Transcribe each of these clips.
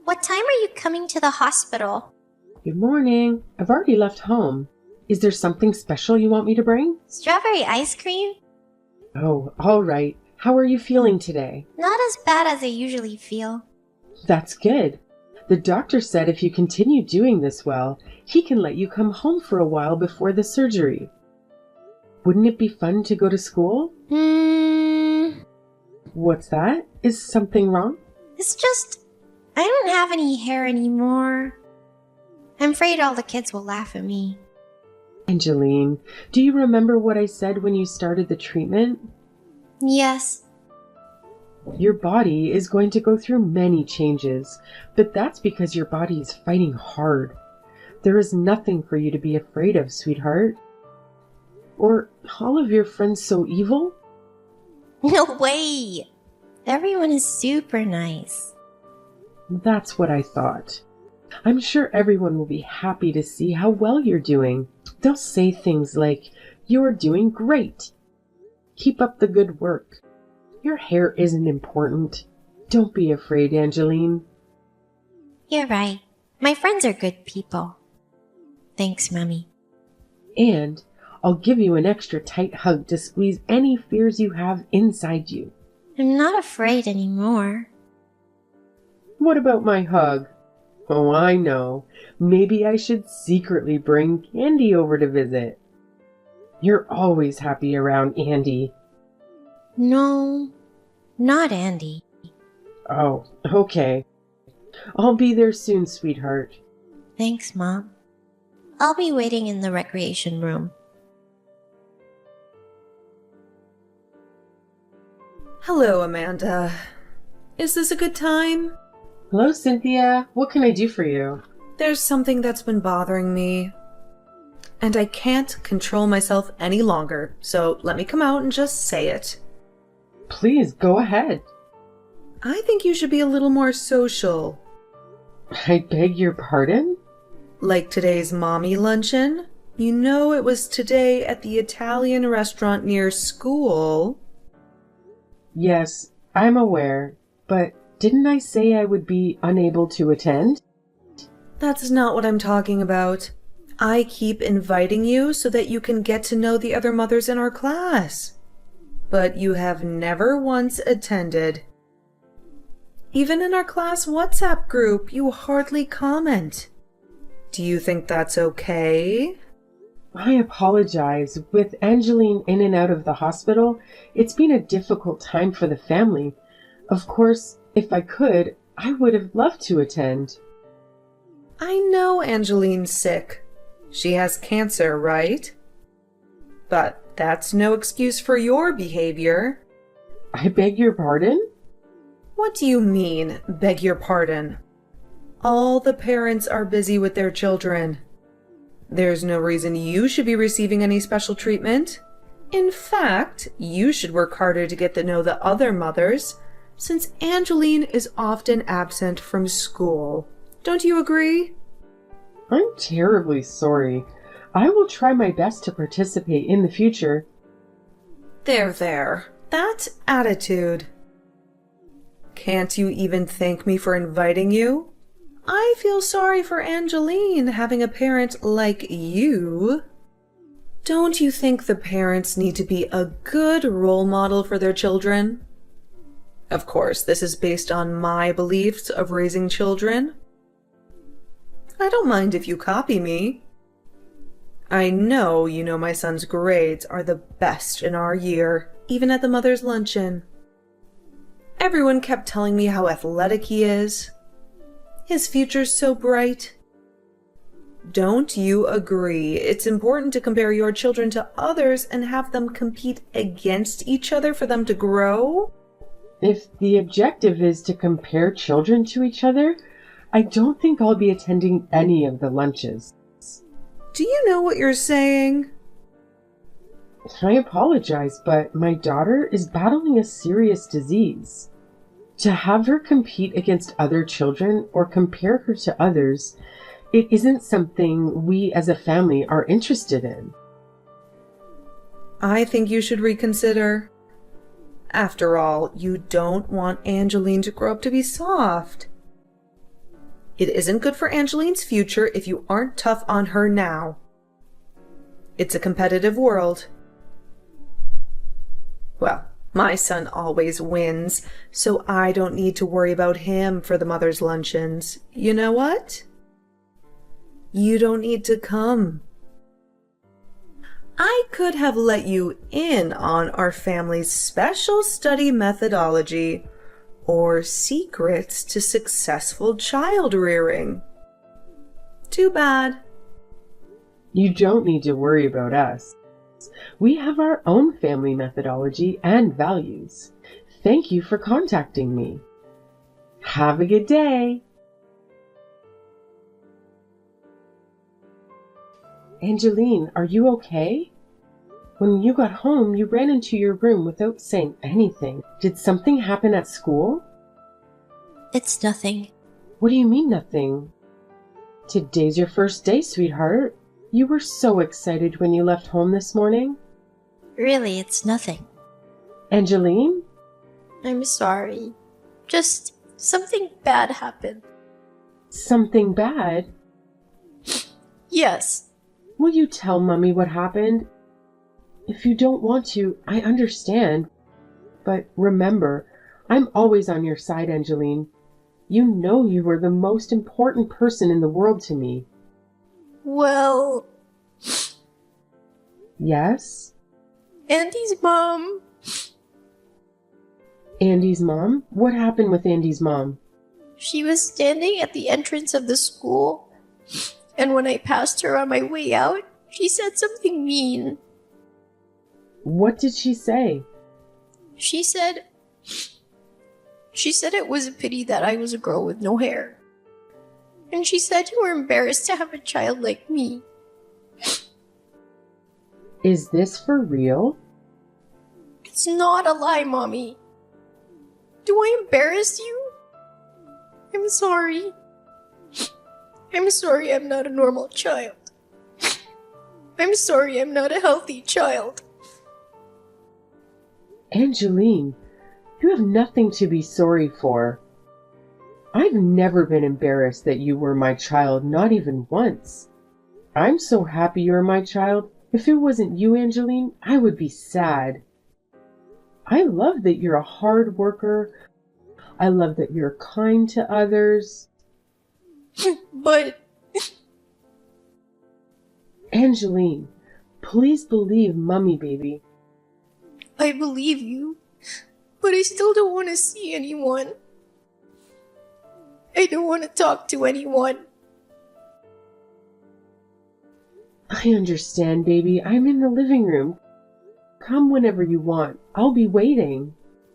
What time are you coming to the hospital? Good morning. I've already left home. Is there something special you want me to bring? Strawberry ice cream? Oh, all right. How are you feeling today? Not as bad as I usually feel. That's good. The doctor said if you continue doing this well, he can let you come home for a while before the surgery. Wouldn't it be fun to go to school? What's that? Is something wrong? It's just, I don't have any hair anymore. I'm afraid all the kids will laugh at me. Angeline, do you remember what I said when you started the treatment? Yes. Your body is going to go through many changes, but that's because your body is fighting hard. There is nothing for you to be afraid of, sweetheart. Or all of your friends so evil? No way! Everyone is super nice. That's what I thought. I'm sure everyone will be happy to see how well you're doing. They'll say things like, "You're doing great. Keep up the good work. Your hair isn't important. Don't be afraid, Angeline." You're right. My friends are good people. Thanks, Mommy. And I'll give you an extra tight hug to squeeze any fears you have inside you. I'm not afraid anymore. What about my hug? Oh, I know. Maybe I should secretly bring Candy over to visit. You're always happy around Andy. No, not Andy. Oh, okay. I'll be there soon, sweetheart. Thanks, Mom. I'll be waiting in the recreation room. Hello, Amanda. Is this a good time? Hello, Cynthia. What can I do for you? There's something that's been bothering me, and I can't control myself any longer, so let me come out and just say it. Please, go ahead. I think you should be a little more social. I beg your pardon? Like today's mommy luncheon? You know it was today at the Italian restaurant near school. Yes, I'm aware, but didn't I say I would be unable to attend? That's not what I'm talking about. I keep inviting you so that you can get to know the other mothers in our class. But you have never once attended. Even in our class WhatsApp group, you hardly comment. Do you think that's okay? I apologize. With Angeline in and out of the hospital, it's been a difficult time for the family. Of course, if I could, I would have loved to attend. I know Angeline's sick. She has cancer, right? But that's no excuse for your behavior. I beg your pardon? What do you mean, beg your pardon? All the parents are busy with their children. There's no reason you should be receiving any special treatment. In fact, you should work harder to get to know the other mothers, since Angeline is often absent from school. Don't you agree? I'm terribly sorry. I will try my best to participate in the future. There. That attitude. Can't you even thank me for inviting you? I feel sorry for Angeline having a parent like you. Don't you think the parents need to be a good role model for their children? Of course, this is based on my beliefs of raising children. I don't mind if you copy me. I know you know my son's grades are the best in our year, even at the mother's luncheon. Everyone kept telling me how athletic he is. His future's so bright. Don't you agree it's important to compare your children to others and have them compete against each other for them to grow? If the objective is to compare children to each other, I don't think I'll be attending any of the lunches. Do you know what you're saying? I apologize, but my daughter is battling a serious disease. To have her compete against other children or compare her to others, it isn't something we as a family are interested in. I think you should reconsider. After all, you don't want Angeline to grow up to be soft. It isn't good for Angeline's future if you aren't tough on her now. It's a competitive world. Well, my son always wins, so I don't need to worry about him for the mother's luncheons. You know what? You don't need to come. I could have let you in on our family's special study methodology or secrets to successful child rearing. Too bad. You don't need to worry about us. We have our own family methodology and values. Thank you for contacting me. Have a good day. Angeline, are you okay? When you got home, you ran into your room without saying anything. Did something happen at school? It's nothing. What do you mean nothing? Today's your first day, sweetheart. You were so excited when you left home this morning. Really, it's nothing. Angeline? I'm sorry. Just something bad happened. Something bad? Yes. Will you tell Mummy what happened? If you don't want to, I understand. But remember, I'm always on your side, Angeline. You know you were the most important person in the world to me. Well, Yes? Andy's mom. Andy's mom? What happened with Andy's mom? She was standing at the entrance of the school, and when I passed her on my way out, she said something mean. What did she say? She said it was a pity that I was a girl with no hair. And she said you were embarrassed to have a child like me. Is this for real? It's not a lie, Mommy. Do I embarrass you? I'm sorry. I'm sorry I'm not a normal child. I'm sorry I'm not a healthy child. Angeline, you have nothing to be sorry for. I've never been embarrassed that you were my child, not even once. I'm so happy you're my child. If it wasn't you, Angeline, I would be sad. I love that you're a hard worker. I love that you're kind to others. But Angeline, please believe Mummy, baby. I believe you, but I still don't want to see anyone. I don't want to talk to anyone. I understand, baby. I'm in the living room. Come whenever you want. I'll be waiting.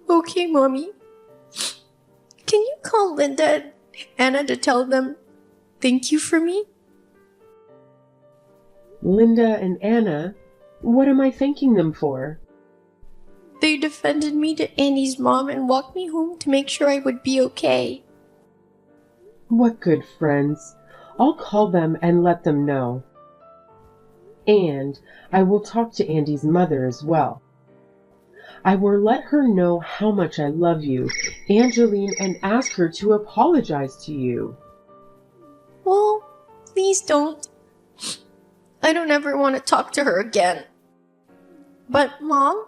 Okay, Mommy. Can you call Linda and Anna to tell them thank you for me? Linda and Anna? What am I thanking them for? They defended me to Andy's mom and walked me home to make sure I would be okay. What good friends. I'll call them and let them know. And I will talk to Andy's mother as well. I will let her know how much I love you, Angeline, and ask her to apologize to you. Well, please don't. I don't ever want to talk to her again. But, Mom,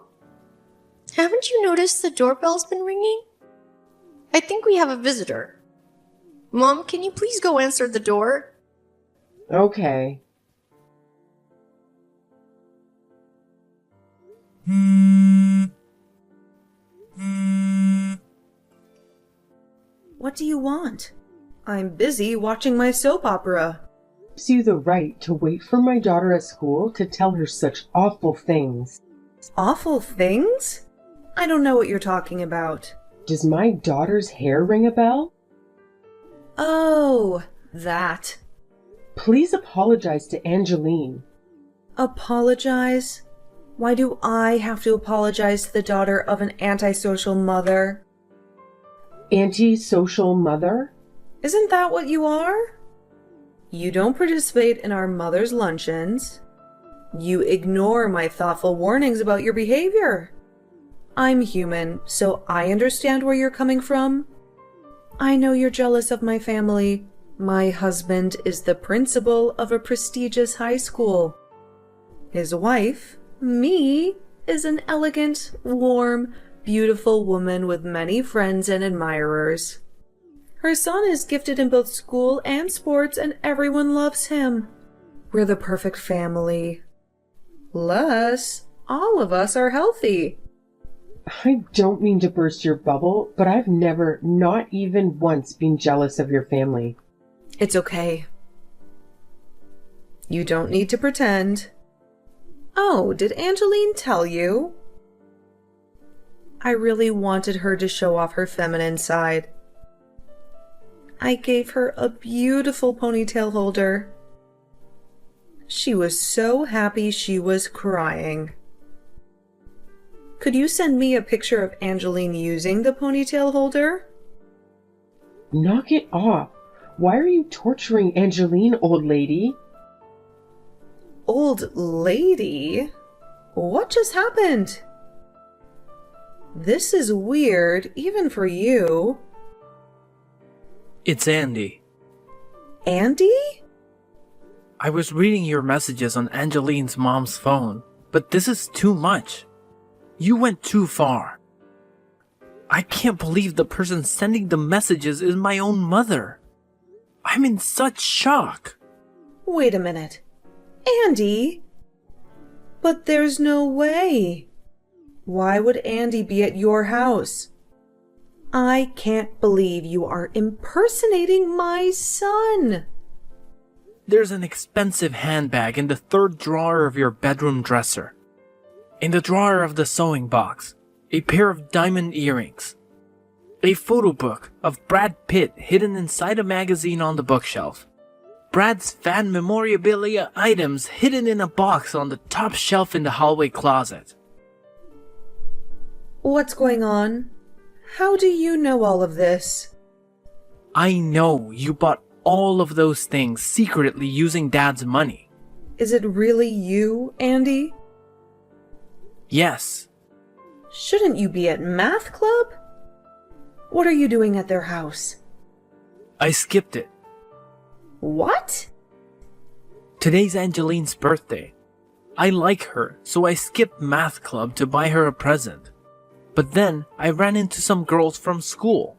haven't you noticed the doorbell's been ringing? I think we have a visitor. Mom, can you please go answer the door? Okay. What do you want? I'm busy watching my soap opera. Gives you the right to wait for my daughter at school to tell her such awful things. Awful things? I don't know what you're talking about. Does my daughter's hair ring a bell? Oh, that. Please apologize to Angeline. Apologize? Why do I have to apologize to the daughter of an antisocial mother? Anti-social mother? Isn't that what you are? You don't participate in our mother's luncheons. You ignore my thoughtful warnings about your behavior. I'm human, so I understand where you're coming from. I know you're jealous of my family, My husband is the principal of a prestigious high school. His wife, me, is an elegant, warm, beautiful woman with many friends and admirers. Her son is gifted in both school and sports, and everyone loves him. We're the perfect family. Plus, all of us are healthy. I don't mean to burst your bubble, but I've never, not even once, been jealous of your family. It's okay. You don't need to pretend. Oh, did Angeline tell you? I really wanted her to show off her feminine side. I gave her a beautiful ponytail holder. She was so happy she was crying. Could you send me a picture of Angeline using the ponytail holder? Knock it off. Why are you torturing Angeline, old lady? Old lady? What just happened? This is weird, even for you. It's Andy. Andy? I was reading your messages on Angeline's mom's phone, but this is too much. You went too far. I can't believe the person sending the messages is my own mother. I'm in such shock. Wait a minute. Andy? But there's no way. Why would Andy be at your house? I can't believe you are impersonating my son. There's an expensive handbag in the third drawer of your bedroom dresser. In the drawer of the sewing box, a pair of diamond earrings. A photo book of Brad Pitt hidden inside a magazine on the bookshelf. Brad's fan memorabilia items hidden in a box on the top shelf in the hallway closet. What's going on? How do you know all of this? I know you bought all of those things secretly using Dad's money. Is it really you, Andy? Yes. Shouldn't you be at math club? What are you doing at their house? I skipped it. What? Today's Angeline's birthday. I like her, so I skipped math club to buy her a present. But then I ran into some girls from school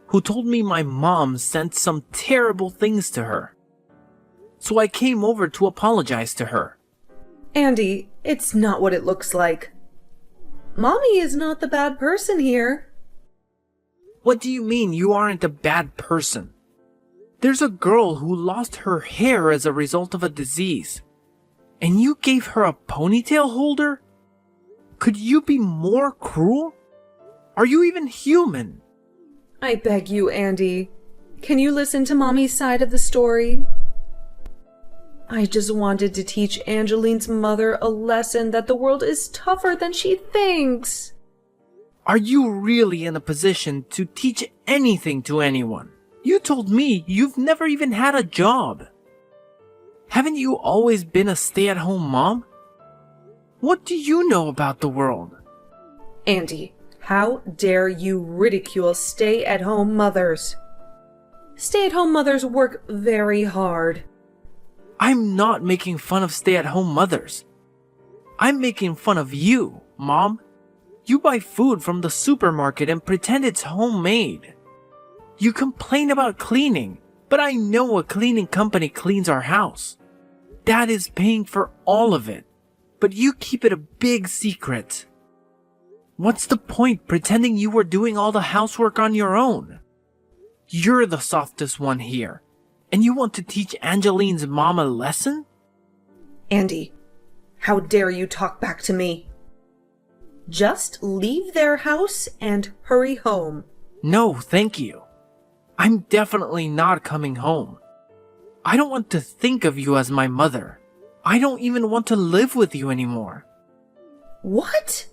who told me my mom sent some terrible things to her. So I came over to apologize to her. Andy, it's not what it looks like. Mommy is not the bad person here. What do you mean you aren't a bad person? There's a girl who lost her hair as a result of a disease. And you gave her a ponytail holder? Could you be more cruel? Are you even human? I beg you, Andy. Can you listen to Mommy's side of the story? I just wanted to teach Angeline's mother a lesson that the world is tougher than she thinks. Are you really in a position to teach anything to anyone? You told me you've never even had a job. Haven't you always been a stay-at-home mom? What do you know about the world? Andy, how dare you ridicule stay-at-home mothers? Stay-at-home mothers work very hard. I'm not making fun of stay-at-home mothers. I'm making fun of you, Mom. You buy food from the supermarket and pretend it's homemade. You complain about cleaning, but I know a cleaning company cleans our house. Dad is paying for all of it, but you keep it a big secret. What's the point pretending you were doing all the housework on your own? You're the softest one here, and you want to teach Angeline's mom a lesson? Andy, how dare you talk back to me? Just leave their house and hurry home. No, thank you. I'm definitely not coming home. I don't want to think of you as my mother. I don't even want to live with you anymore. What?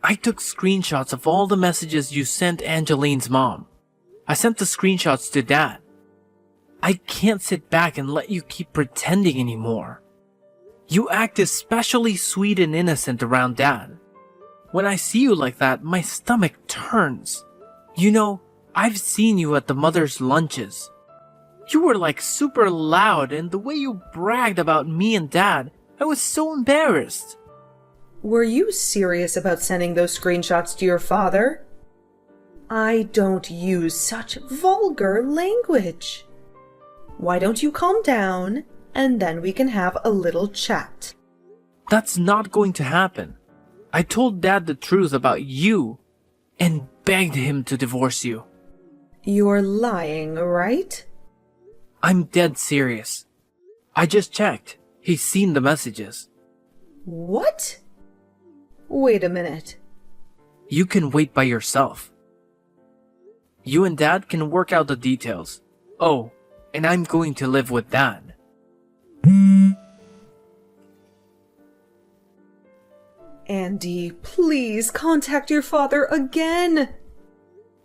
I took screenshots of all the messages you sent Angeline's mom. I sent the screenshots to Dad. I can't sit back and let you keep pretending anymore. You act especially sweet and innocent around Dad. When I see you like that, my stomach turns. You know, I've seen you at the mother's lunches. You were like super loud, and the way you bragged about me and Dad, I was so embarrassed. Were you serious about sending those screenshots to your father? I don't use such vulgar language. Why don't you calm down, and then we can have a little chat? That's not going to happen. I told Dad the truth about you and begged him to divorce you. You're lying, right? I'm dead serious. I just checked. He's seen the messages. What? Wait a minute. You can wait by yourself. You and Dad can work out the details. Oh, and I'm going to live with Dad. Andy, please contact your father again.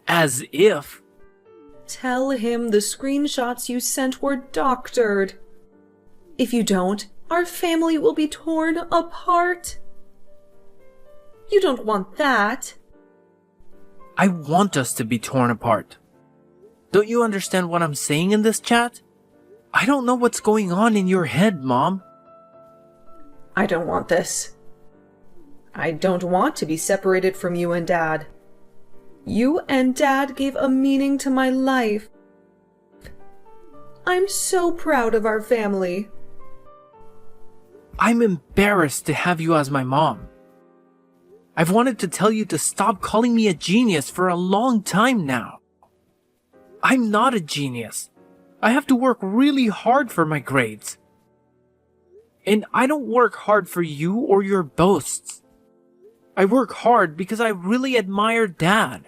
As if. Tell him the screenshots you sent were doctored. If you don't, our family will be torn apart. You don't want that. I want us to be torn apart. Don't you understand what I'm saying in this chat? I don't know what's going on in your head, Mom. I don't want this. I don't want to be separated from you and Dad. You and Dad gave a meaning to my life. I'm so proud of our family. I'm embarrassed to have you as my mom. I've wanted to tell you to stop calling me a genius for a long time now. I'm not a genius. I have to work really hard for my grades. And I don't work hard for you or your boasts. I work hard because I really admire Dad.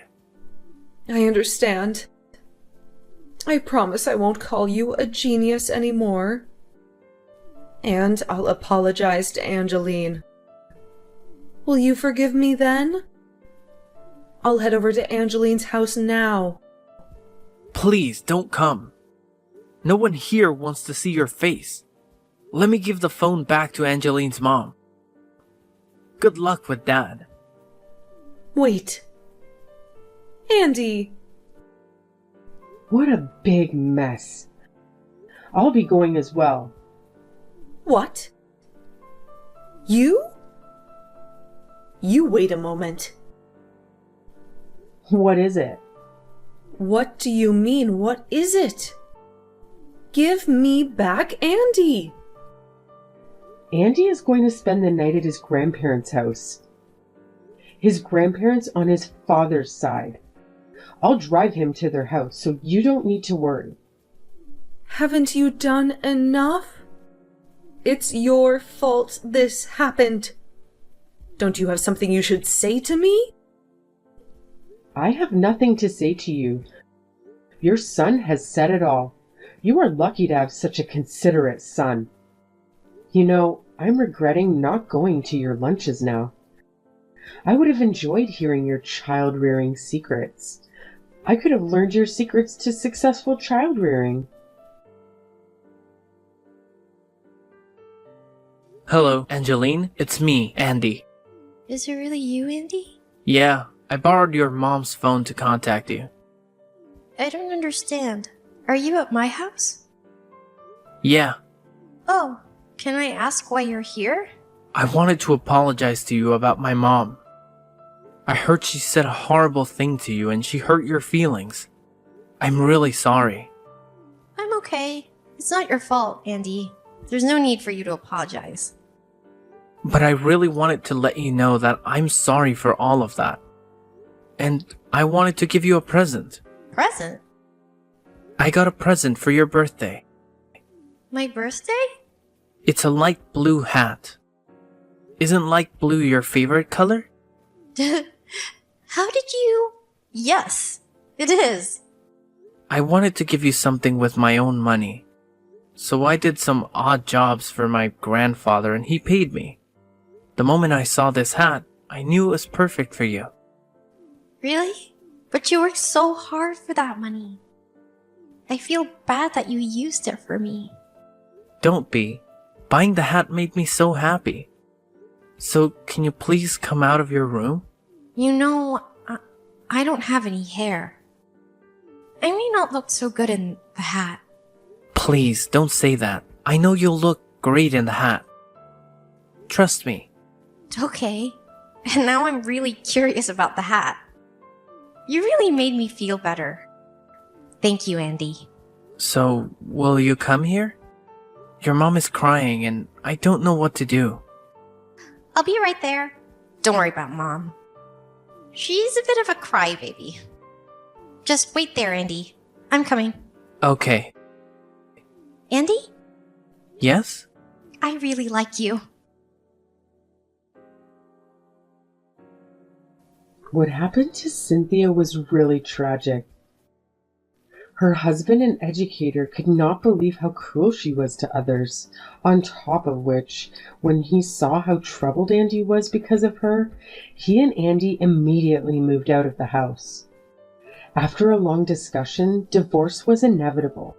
I understand. I promise I won't call you a genius anymore. And I'll apologize to Angeline. Will you forgive me then? I'll head over to Angeline's house now. Please don't come. No one here wants to see your face. Let me give the phone back to Angeline's mom. Good luck with Dad. Wait. Andy! What a big mess. I'll be going as well. What? You? You wait a moment. What is it? What do you mean, what is it? Give me back Andy! Andy is going to spend the night at his grandparents' house. His grandparents on his father's side. I'll drive him to their house, so you don't need to worry. Haven't you done enough? It's your fault this happened. Don't you have something you should say to me? I have nothing to say to you. Your son has said it all. You are lucky to have such a considerate son. You know, I'm regretting not going to your lunches now. I would have enjoyed hearing your child-rearing secrets. I could have learned your secrets to successful child-rearing. Hello, Angeline. It's me, Andy. Is it really you, Andy? Yeah, I borrowed your mom's phone to contact you. I don't understand. Are you at my house? Yeah, Oh, can I ask why you're here? I wanted to apologize to you about my mom. I heard she said a horrible thing to you and she hurt your feelings. I'm really sorry. I'm okay. It's not your fault, Andy. There's no need for you to apologize. But I really wanted to let you know that I'm sorry for all of that. And I wanted to give you a present. Present? I got a present for your birthday. My birthday? It's a light blue hat. Isn't light blue your favorite color? How did you? Yes, it is. I wanted to give you something with my own money. So I did some odd jobs for my grandfather and he paid me. The moment I saw this hat, I knew it was perfect for you. Really? But you worked so hard for that money. I feel bad that you used it for me. Don't be. Buying the hat made me so happy. So can you please come out of your room? You know, I don't have any hair. I may not look so good in the hat, Please, don't say that. I know you'll look great in the hat. Trust me. Okay. And now I'm really curious about the hat. You really made me feel better. Thank you, Andy. So, will you come here? Your mom is crying and I don't know what to do. I'll be right there. Don't worry about Mom. She's a bit of a crybaby. Just wait there, Andy. I'm coming. Okay. Andy? Yes? I really like you. What happened to Cynthia was really tragic. Her husband, an educator, could not believe how cruel she was to others, on top of which, when he saw how troubled Andy was because of her, he and Andy immediately moved out of the house. After a long discussion, divorce was inevitable.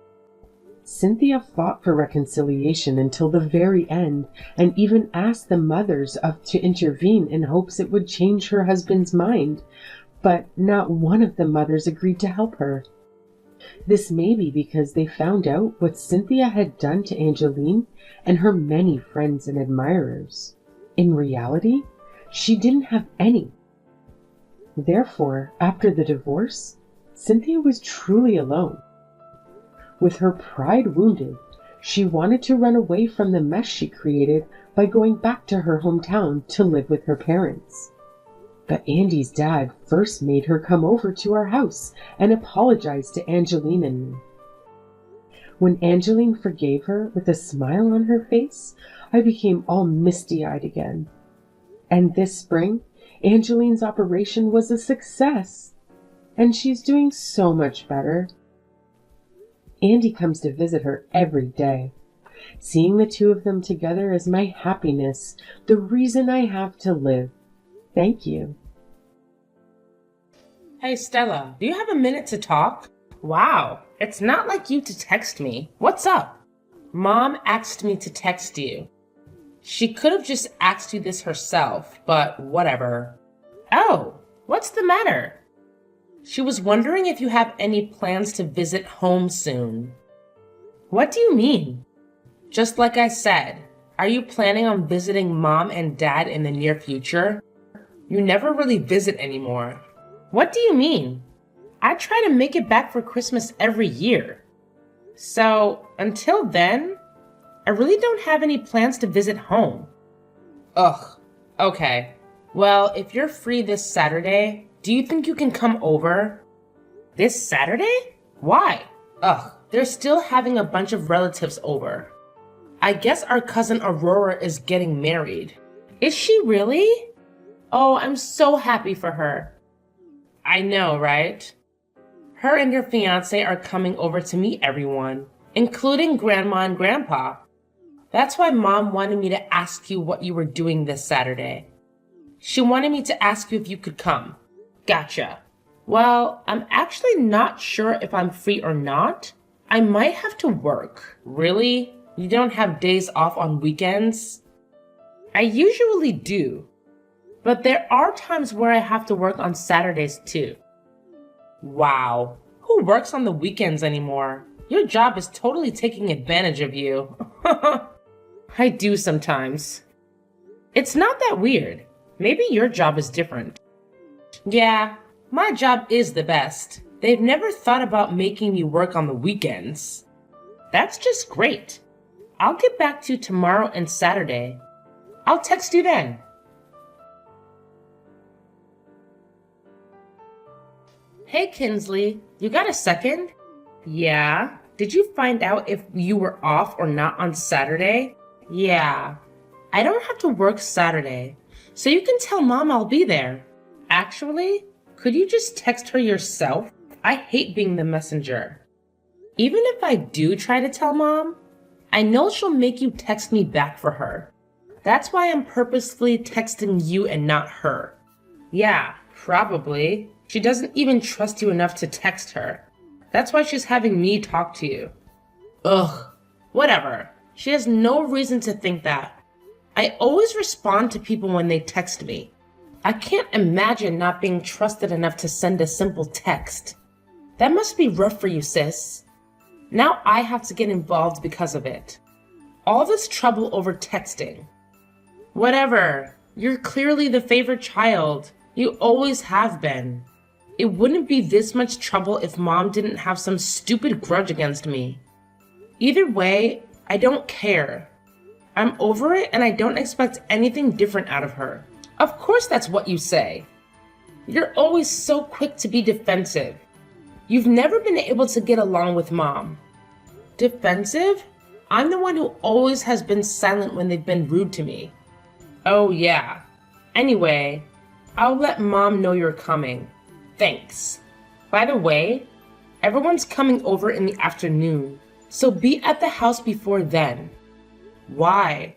Cynthia fought for reconciliation until the very end and even asked the mothers to intervene in hopes it would change her husband's mind, but not one of the mothers agreed to help her. This may be because they found out what Cynthia had done to Angeline and her many friends and admirers. In reality, she didn't have any. Therefore, after the divorce, Cynthia was truly alone. With her pride wounded, she wanted to run away from the mess she created by going back to her hometown to live with her parents. But Andy's dad first made her come over to our house and apologize to Angeline and me. When Angeline forgave her with a smile on her face, I became all misty-eyed again. And this spring, Angeline's operation was a success, and she's doing so much better. Andy comes to visit her every day. Seeing the two of them together is my happiness, the reason I have to live. Thank you. Hey Stella, do you have a minute to talk? Wow, it's not like you to text me. What's up? Mom asked me to text you. She could have just asked you this herself, but whatever. Oh, what's the matter? She was wondering if you have any plans to visit home soon. What do you mean? Just like I said, are you planning on visiting Mom and Dad in the near future? You never really visit anymore. What do you mean? I try to make it back for Christmas every year. So, until then, I really don't have any plans to visit home. Ugh, okay. Well, if you're free this Saturday, do you think you can come over? This Saturday? Why? Ugh, they're still having a bunch of relatives over. I guess our cousin Aurora is getting married. Is she really? Oh, I'm so happy for her. I know, right? Her and your fiancé are coming over to meet everyone, including Grandma and Grandpa. That's why Mom wanted me to ask you what you were doing this Saturday. She wanted me to ask you if you could come. Gotcha. Well, I'm actually not sure if I'm free or not. I might have to work. Really? You don't have days off on weekends? I usually do. But there are times where I have to work on Saturdays too. Wow. Who works on the weekends anymore? Your job is totally taking advantage of you. I do sometimes. It's not that weird. Maybe your job is different. Yeah, my job is the best. They've never thought about making me work on the weekends. That's just great. I'll get back to you tomorrow and Saturday. I'll text you then. Hey Kinsley, you got a second? Yeah. Did you find out if you were off or not on Saturday? Yeah. I don't have to work Saturday, so you can tell Mom I'll be there. Actually, could you just text her yourself? I hate being the messenger. Even if I do try to tell Mom, I know she'll make you text me back for her. That's why I'm purposefully texting you and not her. Yeah, probably. She doesn't even trust you enough to text her. That's why she's having me talk to you. Ugh, whatever. She has no reason to think that. I always respond to people when they text me. I can't imagine not being trusted enough to send a simple text. That must be rough for you, sis. Now I have to get involved because of it. All this trouble over texting. Whatever. You're clearly the favorite child. You always have been. It wouldn't be this much trouble if Mom didn't have some stupid grudge against me. Either way, I don't care. I'm over it and I don't expect anything different out of her. Of course that's what you say. You're always so quick to be defensive. You've never been able to get along with Mom. Defensive? I'm the one who always has been silent when they've been rude to me. Oh yeah. Anyway, I'll let Mom know you're coming. Thanks. By the way, everyone's coming over in the afternoon, so be at the house before then. Why?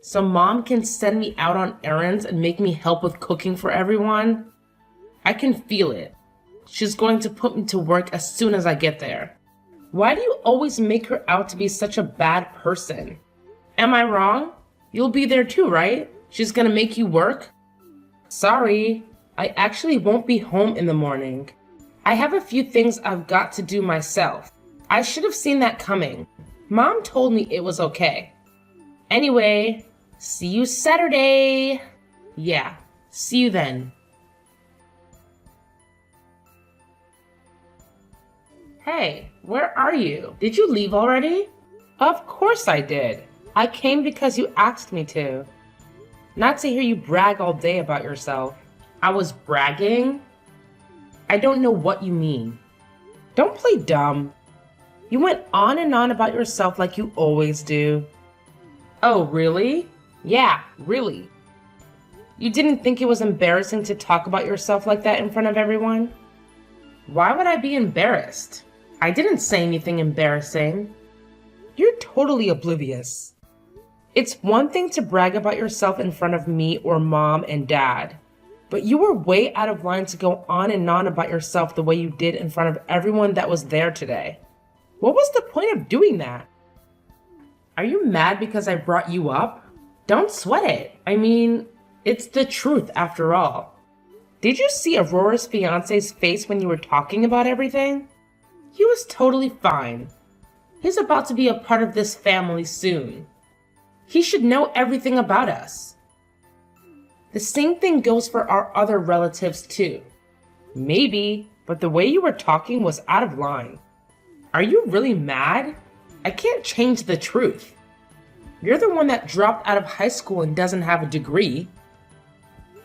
So Mom can send me out on errands and make me help with cooking for everyone? I can feel it. She's going to put me to work as soon as I get there. Why do you always make her out to be such a bad person? Am I wrong? You'll be there too, right? She's gonna make you work? Sorry, I actually won't be home in the morning. I have a few things I've got to do myself. I should have seen that coming. Mom told me it was okay. Anyway, see you Saturday. Yeah, see you then. Hey, where are you? Did you leave already? Of course I did. I came because you asked me to. Not to hear you brag all day about yourself. I was bragging? I don't know what you mean. Don't play dumb. You went on and on about yourself like you always do. Oh, really? Yeah, really. You didn't think it was embarrassing to talk about yourself like that in front of everyone? Why would I be embarrassed? I didn't say anything embarrassing. You're totally oblivious. It's one thing to brag about yourself in front of me or Mom and Dad, but you were way out of line to go on and on about yourself the way you did in front of everyone that was there today. What was the point of doing that? Are you mad because I brought you up? Don't sweat it. I mean, it's the truth after all. Did you see Aurora's fiance's face when you were talking about everything? He was totally fine. He's about to be a part of this family soon. He should know everything about us. The same thing goes for our other relatives too. Maybe, but the way you were talking was out of line. Are you really mad? I can't change the truth. You're the one that dropped out of high school and doesn't have a degree.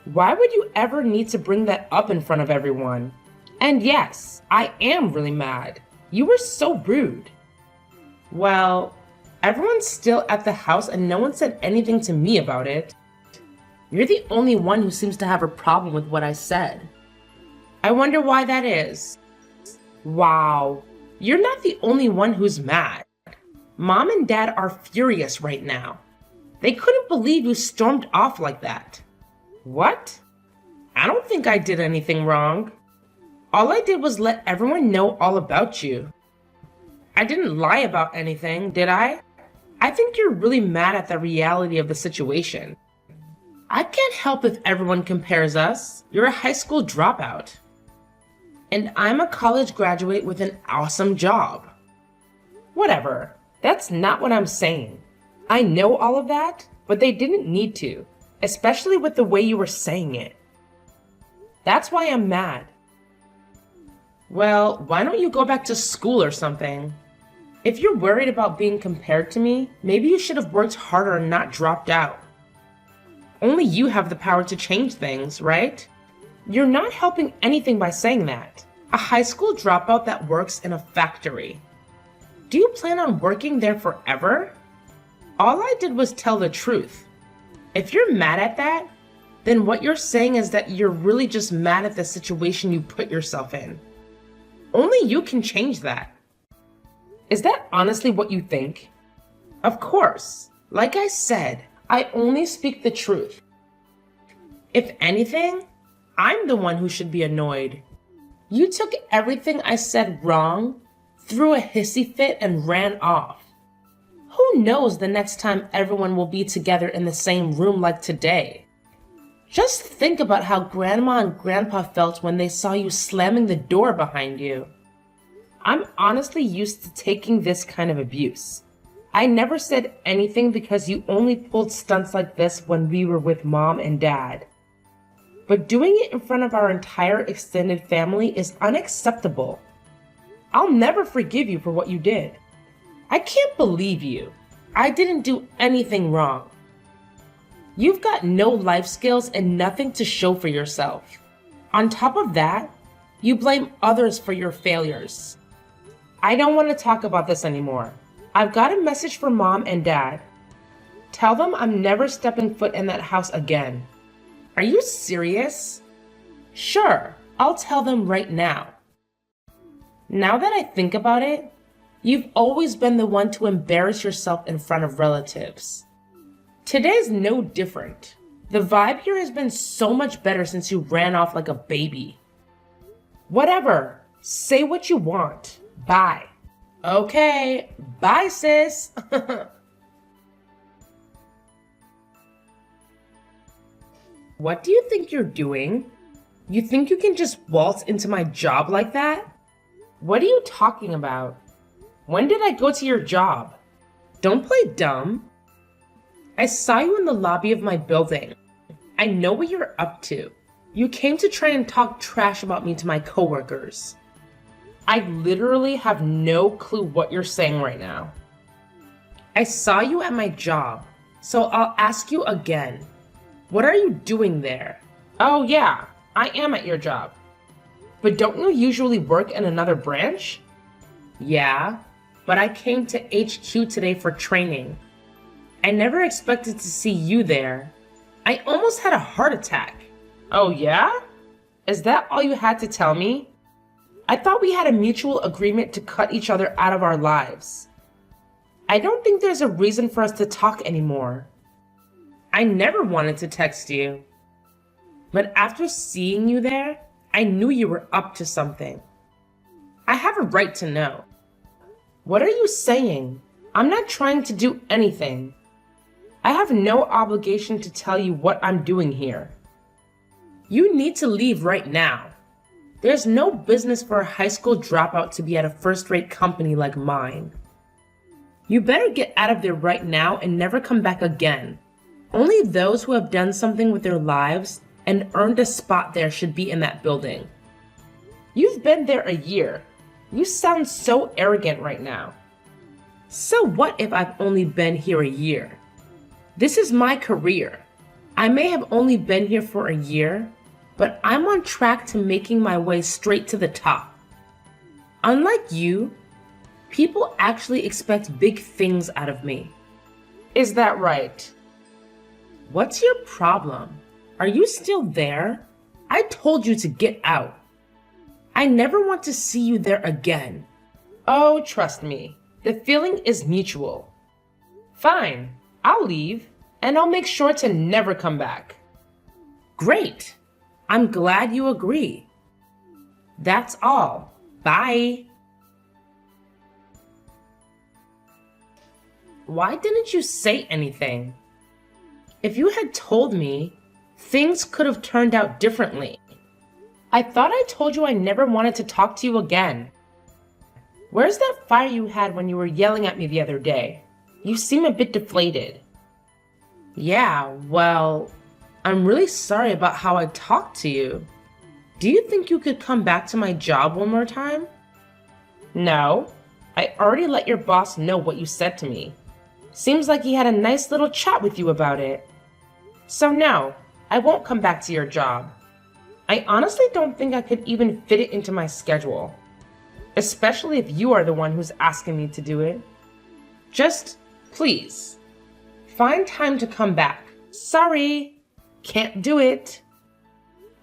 Why would you ever need to bring that up in front of everyone? And yes, I am really mad. You were so rude. Well, everyone's still at the house and no one said anything to me about it. You're the only one who seems to have a problem with what I said. I wonder why that is. Wow, you're not the only one who's mad. Mom and Dad are furious right now. They couldn't believe you stormed off like that. What? I don't think I did anything wrong. All I did was let everyone know all about you. I didn't lie about anything, did I? I think you're really mad at the reality of the situation. I can't help if everyone compares us. You're a high school dropout. And I'm a college graduate with an awesome job. Whatever, that's not what I'm saying. I know all of that, but they didn't need to, especially with the way you were saying it. That's why I'm mad. Well, why don't you go back to school or something? If you're worried about being compared to me, maybe you should have worked harder and not dropped out. Only you have the power to change things, right? You're not helping anything by saying that. A high school dropout that works in a factory. Do you plan on working there forever? All I did was tell the truth. If you're mad at that, then what you're saying is that you're really just mad at the situation you put yourself in. Only you can change that. Is that honestly what you think? Of course. Like I said, I only speak the truth. If anything, I'm the one who should be annoyed. You took everything I said wrong, threw a hissy fit, and ran off. Who knows the next time everyone will be together in the same room like today? Just think about how Grandma and Grandpa felt when they saw you slamming the door behind you. I'm honestly used to taking this kind of abuse. I never said anything because you only pulled stunts like this when we were with Mom and Dad. But doing it in front of our entire extended family is unacceptable. I'll never forgive you for what you did. I can't believe you. I didn't do anything wrong. You've got no life skills and nothing to show for yourself. On top of that, you blame others for your failures. I don't want to talk about this anymore. I've got a message for Mom and Dad. Tell them I'm never stepping foot in that house again. Are you serious? Sure, I'll tell them right now. Now that I think about it, you've always been the one to embarrass yourself in front of relatives. Today's no different. The vibe here has been so much better since you ran off like a baby. Whatever, say what you want. Bye. Okay, bye sis. What do you think you're doing? You think you can just waltz into my job like that? What are you talking about? When did I go to your job? Don't play dumb. I saw you in the lobby of my building. I know what you're up to. You came to try and talk trash about me to my coworkers. I literally have no clue what you're saying right now. I saw you at my job, so I'll ask you again. What are you doing there? Oh yeah, I am at your job. But don't you usually work in another branch? Yeah, but I came to HQ today for training. I never expected to see you there. I almost had a heart attack. Oh yeah? Is that all you had to tell me? I thought we had a mutual agreement to cut each other out of our lives. I don't think there's a reason for us to talk anymore. I never wanted to text you. But after seeing you there, I knew you were up to something. I have a right to know. What are you saying? I'm not trying to do anything. I have no obligation to tell you what I'm doing here. You need to leave right now. There's no business for a high school dropout to be at a first-rate company like mine. You better get out of there right now and never come back again. Only those who have done something with their lives and earned a spot there should be in that building. You've been there a year. You sound so arrogant right now. So what if I've only been here a year? This is my career. I may have only been here for a year, but I'm on track to making my way straight to the top. Unlike you, people actually expect big things out of me. Is that right? What's your problem? Are you still there? I told you to get out. I never want to see you there again. Oh, trust me, the feeling is mutual. Fine, I'll leave, and I'll make sure to never come back. Great. I'm glad you agree. That's all. Bye. Why didn't you say anything? If you had told me, things could have turned out differently. I thought I told you I never wanted to talk to you again. Where's that fire you had when you were yelling at me the other day? You seem a bit deflated. Yeah, well, I'm really sorry about how I talked to you. Do you think you could come back to my job one more time? No, I already let your boss know what you said to me. Seems like he had a nice little chat with you about it. So no, I won't come back to your job. I honestly don't think I could even fit it into my schedule. Especially if you are the one who's asking me to do it. Just, please, find time to come back. Sorry, can't do it.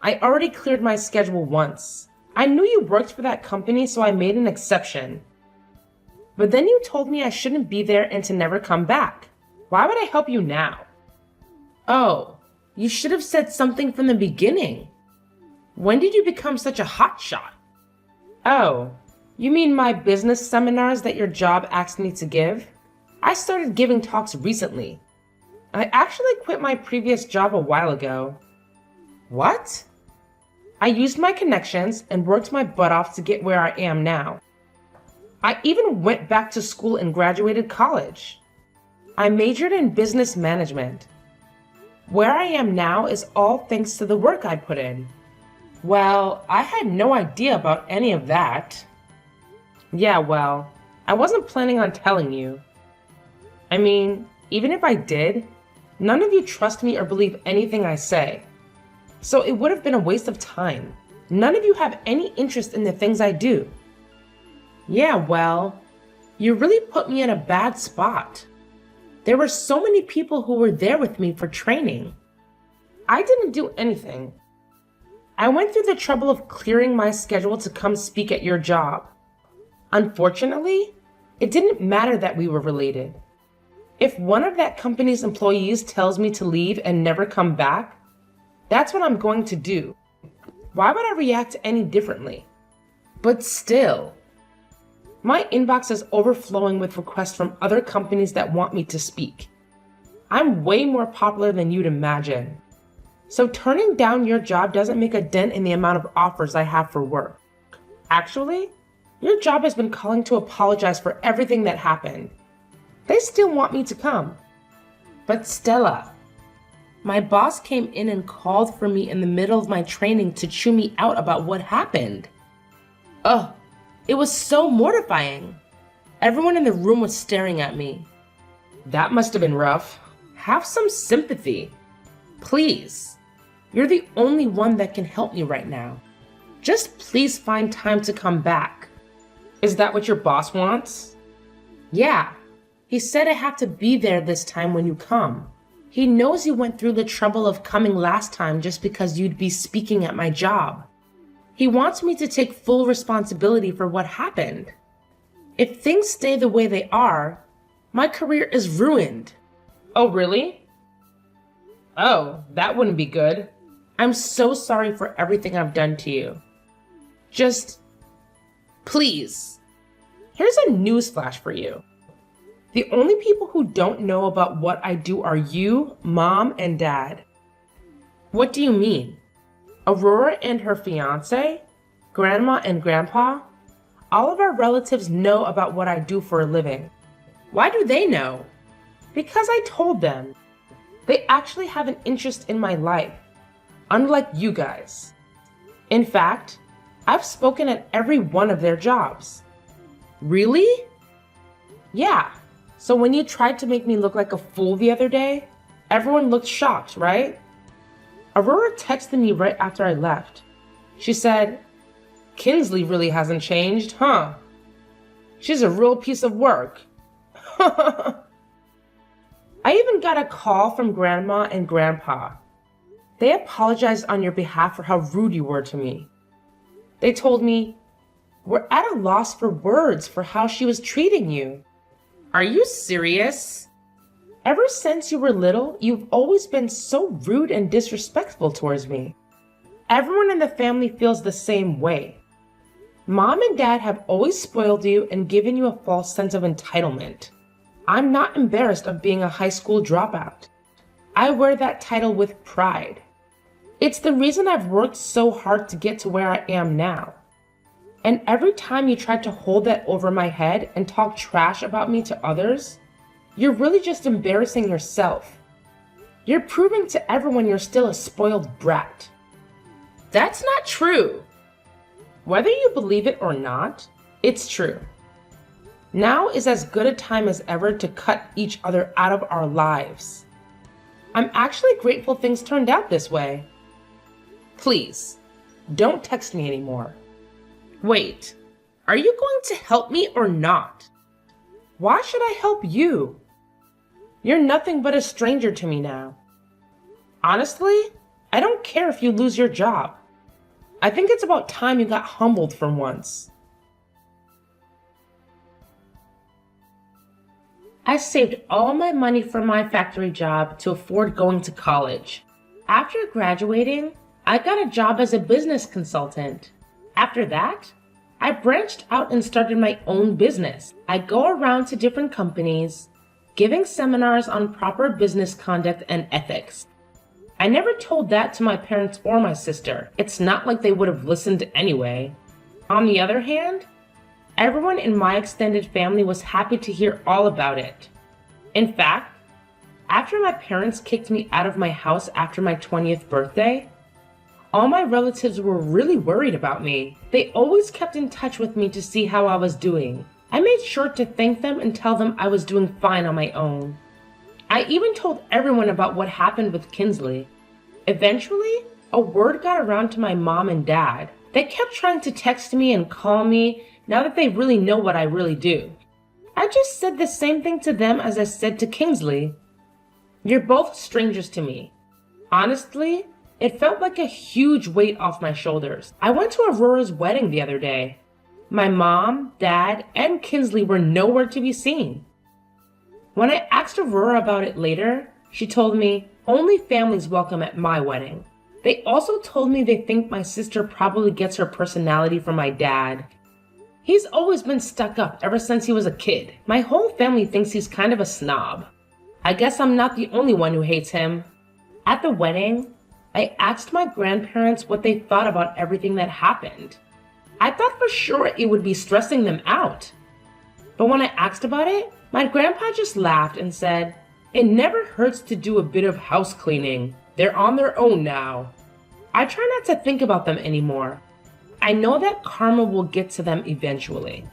I already cleared my schedule once. I knew you worked for that company, so I made an exception. But then you told me I shouldn't be there and to never come back. Why would I help you now? Oh, you should have said something from the beginning. When did you become such a hotshot? Oh, you mean my business seminars that your job asked me to give? I started giving talks recently. I actually quit my previous job a while ago. What? I used my connections and worked my butt off to get where I am now. I even went back to school and graduated college. I majored in business management. Where I am now is all thanks to the work I put in. Well, I had no idea about any of that. Yeah, well, I wasn't planning on telling you. I mean, even if I did, none of you trust me or believe anything I say. So it would have been a waste of time. None of you have any interest in the things I do. Yeah, well, you really put me in a bad spot. There were so many people who were there with me for training. I didn't do anything. I went through the trouble of clearing my schedule to come speak at your job. Unfortunately, it didn't matter that we were related. If one of that company's employees tells me to leave and never come back, that's what I'm going to do. Why would I react any differently? But still, my inbox is overflowing with requests from other companies that want me to speak. I'm way more popular than you'd imagine. So turning down your job doesn't make a dent in the amount of offers I have for work. Actually, your job has been calling to apologize for everything that happened. They still want me to come. But Stella, my boss came in and called for me in the middle of my training to chew me out about what happened. Ugh, it was so mortifying. Everyone in the room was staring at me. That must have been rough. Have some sympathy. Please. You're the only one that can help me right now. Just please find time to come back. Is that what your boss wants? Yeah. He said I have to be there this time when you come. He knows you went through the trouble of coming last time just because you'd be speaking at my job. He wants me to take full responsibility for what happened. If things stay the way they are, my career is ruined. Oh, really? Oh, that wouldn't be good. I'm so sorry for everything I've done to you. Just, please. Here's a newsflash for you. The only people who don't know about what I do are you, Mom, and Dad. What do you mean? Aurora and her fiance, Grandma and Grandpa, all of our relatives know about what I do for a living. Why do they know? Because I told them. They actually have an interest in my life, unlike you guys. In fact, I've spoken at every one of their jobs. Really? Yeah. So when you tried to make me look like a fool the other day, everyone looked shocked, right? Aurora texted me right after I left. She said, Kinsley really hasn't changed, huh? She's a real piece of work. I even got a call from Grandma and Grandpa. They apologized on your behalf for how rude you were to me. They told me, we're at a loss for words for how she was treating you. Are you serious? Ever since you were little, you've always been so rude and disrespectful towards me. Everyone in the family feels the same way. Mom and Dad have always spoiled you and given you a false sense of entitlement. I'm not embarrassed of being a high school dropout. I wear that title with pride. It's the reason I've worked so hard to get to where I am now. And every time you try to hold that over my head and talk trash about me to others, you're really just embarrassing yourself. You're proving to everyone you're still a spoiled brat. That's not true. Whether you believe it or not, it's true. Now is as good a time as ever to cut each other out of our lives. I'm actually grateful things turned out this way. Please, don't text me anymore. Wait, are you going to help me or not? Why should I help you? You're nothing but a stranger to me now. Honestly, I don't care if you lose your job. I think it's about time you got humbled for once. I saved all my money from my factory job to afford going to college. After graduating, I got a job as a business consultant. After that, I branched out and started my own business. I go around to different companies, giving seminars on proper business conduct and ethics. I never told that to my parents or my sister. It's not like they would have listened anyway. On the other hand, Everyone in my extended family was happy to hear all about it. In fact, after my parents kicked me out of my house after my 20th birthday, all my relatives were really worried about me. They always kept in touch with me to see how I was doing. I made sure to thank them and tell them I was doing fine on my own. I even told everyone about what happened with Kinsley. Eventually, a word got around to my mom and dad. They kept trying to text me and call me now that they really know what I really do. I just said the same thing to them as I said to Kingsley. You're both strangers to me. Honestly, it felt like a huge weight off my shoulders. I went to Aurora's wedding the other day. My mom, dad, and Kinsley were nowhere to be seen. When I asked Aurora about it later, she told me, only families welcome at my wedding. They also told me they think my sister probably gets her personality from my dad. He's always been stuck up ever since he was a kid. My whole family thinks he's kind of a snob. I guess I'm not the only one who hates him. At the wedding, I asked my grandparents what they thought about everything that happened. I thought for sure it would be stressing them out. But when I asked about it, my grandpa just laughed and said, it never hurts to do a bit of house cleaning. They're on their own now. I try not to think about them anymore. I know that karma will get to them eventually.